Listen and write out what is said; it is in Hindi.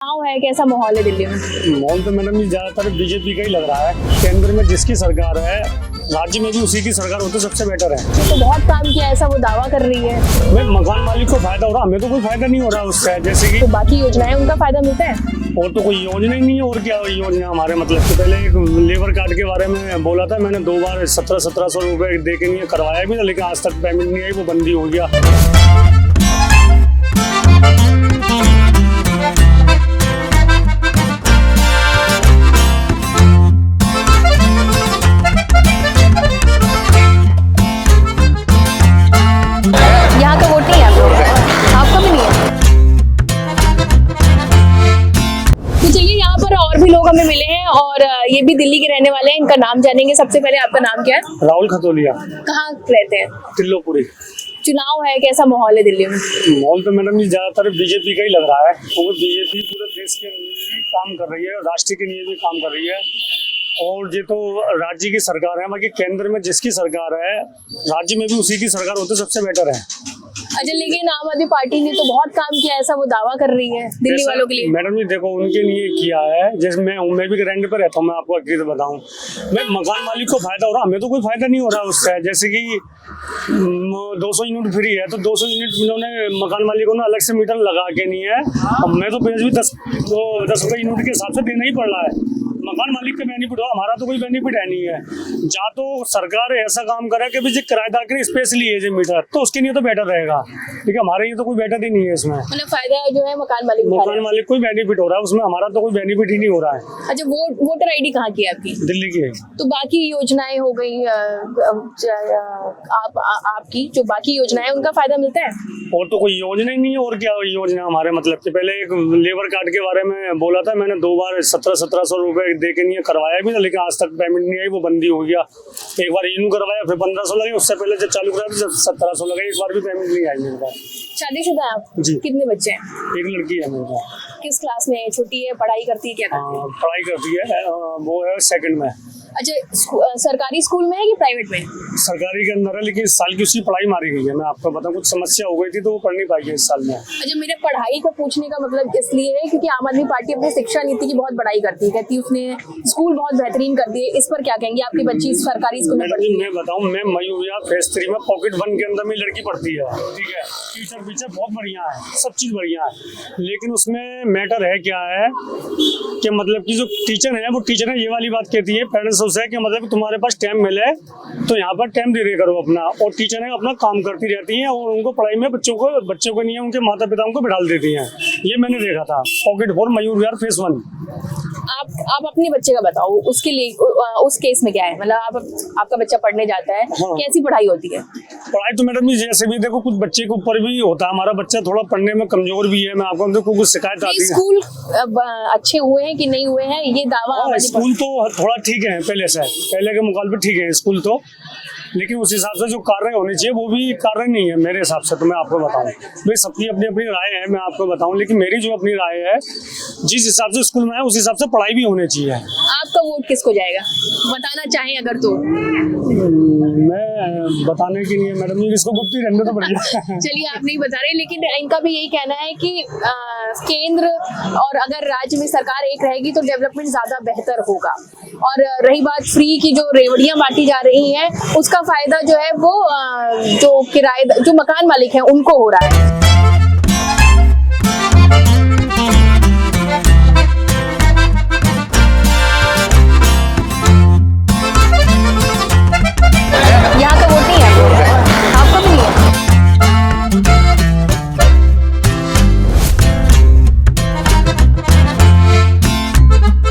चुनाव है, कैसा माहौल है दिल्ली में? माहौल तो मैडम ये ज्यादातर बीजेपी का ही लग रहा है। केंद्र में जिसकी सरकार है, राज्य में भी उसी की सरकार हो तो सबसे बेटर है। तो बहुत काम किया ऐसा वो दावा कर रही है। भाई मकान मालिक को फायदा हो रहा, हमें तो कोई फायदा नहीं हो रहा उससे। जैसे कि तो बाकी योजनाएं उनका फायदा मिलता है। और तो कोई योजना ही नहीं है। और क्या योजना हमारे मतलब तो पहले एक लेबर कार्ड के बारे में बोला था, मैंने 2 बार 1700 रुपए दे के नहीं करवाया भी था, लेकिन आज तक पेमेंट नहीं आई, वो बंदी हो गया। यहाँ का वोट नहीं है आप लोगों का? आपका भी नहीं है? तो चलिए, यहाँ पर और भी लोग हमें मिले हैं और ये भी दिल्ली के रहने वाले हैं। इनका नाम जानेंगे। सबसे पहले आपका नाम क्या है? राहुल खतोलिया। कहाँ रहते हैं? तिल्लोपुरी। चुनाव है, कैसा माहौल है दिल्ली में? माहौल तो मैडम ये ज्यादातर बीजेपी का ही लग रहा है, क्योंकि बीजेपी पूरे देश के लिए भी काम कर रही है, राष्ट्र के लिए भी काम कर रही है। और ये तो राज्य की सरकार है, बाकी केंद्र में जिसकी सरकार है, राज्य में भी उसी की सरकार हो तो सबसे बेटर है। अच्छा, लेकिन आम आदमी पार्टी ने तो बहुत काम किया ऐसा वो दावा कर रही है दिल्ली वालों के लिए। मैडम जी देखो, उनके लिए किया है। जैसे मैं भी रेंट पे रहता हूँ, मैं आपको हकीकत बताऊं, मैं मकान मालिक को फायदा हो रहा, हमें तो कोई फायदा नहीं हो रहा उससे। जैसे कि 200 यूनिट फ्री है, तो 200 यूनिट इन्होंने मकान मालिकों ने अलग से मीटर लगा के नहीं है। अब मैं तो भी 10 रुपए यूनिट के हिसाब से देना ही पड़ रहा है। मकान मालिक का बेनिफिट हो, हमारा तो कोई बेनिफिट है नहीं है। जहाँ तो सरकार ऐसा काम करे कि भाई किराएदार के लिए स्पेशली है जो मीटर, तो उसके लिए तो बेटर रहेगा। ठीक है, हमारे लिए तो कोई बेटर ही नहीं है इसमें। मतलब फायदा जो है मकान मालिक कोई बेनिफिट हो रहा है उसमें, हमारा तो कोई बेनिफिट ही नहीं हो रहा है। अच्छा, वोटर आईडी कहाँ की है आपकी? दिल्ली की है। तो बाकी योजनाएं हो गई आपकी जो बाकी योजनाएं उनका फायदा मिलता है? और तो कोई योजना ही नहीं है। और क्या योजना हमारे मतलब कि पहले एक लेबर कार्ड के बारे में बोला था, मैंने 2 बार 1700 रुपए दे के नहीं करवाया भी था, लेकिन आज तक पेमेंट नहीं आई, वो बंदी हो गया। एक बार इनू करवाया, फिर 1500 लगे, उससे पहले जब चालू कराया तो 1700 लगे, एक बार भी पेमेंट नहीं आई मेरे पास। शादीशुदा है आप? जी। कितने बच्चे हैं? एक लड़की है मेरे पास। किस क्लास में है? छोटी है? पढ़ाई करती है? क्या करती है? पढ़ाई करती है, वो है 2nd में। अच्छा, सरकारी स्कूल में है कि प्राइवेट में? सरकारी के अंदर है, लेकिन इस साल की उसकी पढ़ाई मारी गई है। मैं आपको बताऊं, कुछ समस्या हो गई थी तो वो पढ़ नहीं पाई इस साल में। अच्छा, मेरे पढ़ाई का पूछने का मतलब इसलिए है क्योंकि आम आदमी पार्टी अपनी शिक्षा नीति की बहुत बड़ाई करती है, कहती है उसने स्कूल बहुत बेहतरीन कर दिए। इस पर क्या कहेंगे? आपकी बच्ची सरकारी स्कूल में पढ़ती है? मैं बताऊं, मैं मयूरिया फेज 3 में पॉकेट 1 के अंदर में लड़की पढ़ती है। ठीक है, टीचर वीचर बहुत बढ़िया है, सब चीज बढ़िया है, लेकिन उसमें मैटर है क्या है कि मतलब कि जो टीचर है, वो टीचर है ये वाली बात कहती है पेरेंट्स से कि मतलब तुम्हारे पास टाइम मिले तो यहाँ पर टाइम दे करो अपना। और टीचर है अपना काम करती रहती हैं और उनको पढ़ाई में बच्चों को नहीं है, उनके माता पिताओं को बिठा देती हैं। ये मैंने देखा था पॉकेट 4 मयूर विहार फेज 1। आप अपने बच्चे का बताओ, उसके लिए उस केस में क्या है? मतलब आपका बच्चा पढ़ने जाता है, हाँ। कैसी पढ़ाई होती है? पढ़ाई तो मैडम जी जैसे भी देखो, कुछ बच्चे के ऊपर भी होता है। हमारा बच्चा थोड़ा पढ़ने में कमजोर भी है। मैं आपको देखो कुछ शिकायत आती है। स्कूल अच्छे हुए हैं कि नहीं हुए हैं, ये दावा? स्कूल तो थोड़ा ठीक है, पहले के मुकाबले ठीक है स्कूल तो, लेकिन उस हिसाब से जो कार्य होने चाहिए वो भी कार्य नहीं है मेरे हिसाब से। तो मैं आपको बताऊं, भाई सबकी अपनी अपनी राय है, मैं आपको बताऊं, लेकिन मेरी जो अपनी राय है, जिस हिसाब से स्कूल में है उस हिसाब से पढ़ाई भी होनी चाहिए। आपका वोट किसको जाएगा, बताना चाहें अगर तो? मैं बताने के लिए मैडम जी इसको गुप्त ही रहने तो बढ़िया। चलिए, आप नहीं बता रहे, लेकिन इनका भी यही कहना है कि केंद्र और अगर राज्य में सरकार एक रहेगी तो डेवलपमेंट ज्यादा बेहतर होगा। और रही बात फ्री की, जो रेवड़ियां बांटी जा रही हैं, उसका फायदा जो है वो जो किराएदार, जो मकान मालिक हैं, उनको हो रहा है।